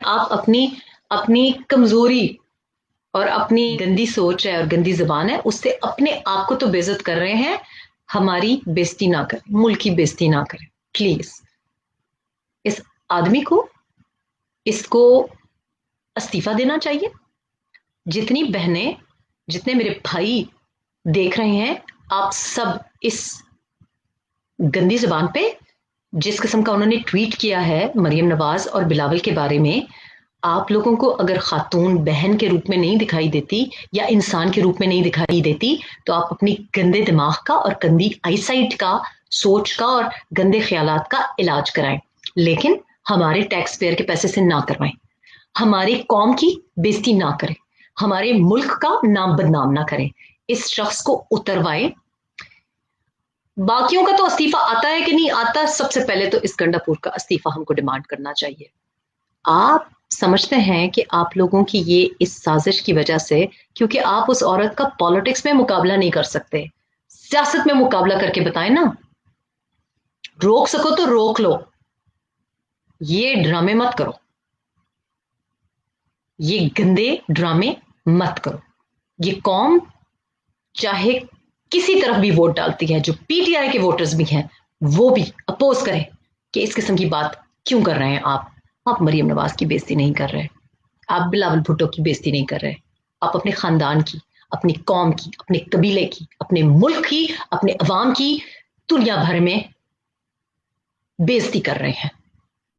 आप अपनी अपनी कमजोरी और अपनी गंदी सोच है और गंदी जबान है उससे अपने आप को तो बेइज्जत कर रहे हैं। हमारी बेइज्जती ना करें, मुल्क की बेइज्जती ना करें प्लीज। इस आदमी को, इसको इस्तीफा देना चाहिए। जितनी बहनें, जितने मेरे भाई देख रहे हैं, आप सब इस गंदी जबान पे, जिस किस्म का उन्होंने ट्वीट किया है मरियम नवाज और बिलावल के बारे में, आप लोगों को अगर खातून बहन के रूप में नहीं दिखाई देती या इंसान के रूप में नहीं दिखाई देती तो आप अपनी गंदे दिमाग का और गंदी आईसाइट का, सोच का और गंदे ख्यालात का इलाज कराएं। लेकिन हमारे टैक्स पेयर के पैसे से ना करवाएं, हमारी कौम की बेइज्जती ना करें, हमारे मुल्क का नाम बदनाम ना करें। इस शख्स को उतरवाएं। बाकियों का तो इस्तीफा आता है कि नहीं आता, सबसे पहले तो इस गंडापुर का इस्तीफा हमको डिमांड करना चाहिए। आप समझते हैं कि आप लोगों की ये इस साजिश की वजह से, क्योंकि आप उस औरत का पॉलिटिक्स में मुकाबला नहीं कर सकते, सियासत में मुकाबला करके बताएं ना। रोक सको तो रोक लो, ये ड्रामे मत करो, ये गंदे ड्रामे मत करो। ये कौम चाहे किसी तरफ भी वोट डालती है, जो पीटीआई के वोटर्स भी हैं वो भी अपोज करें कि इस किस्म की बात क्यों कर रहे हैं आप मरियम नवाज की बेइज्जती नहीं कर रहे, आप बिलावल भुट्टो की बेइज्जती नहीं कर रहे, आप अपने खानदान की, अपनी कौम की, अपने कबीले की, अपने मुल्क की, अपने अवाम की दुनिया भर में बेइज्जती कर रहे हैं।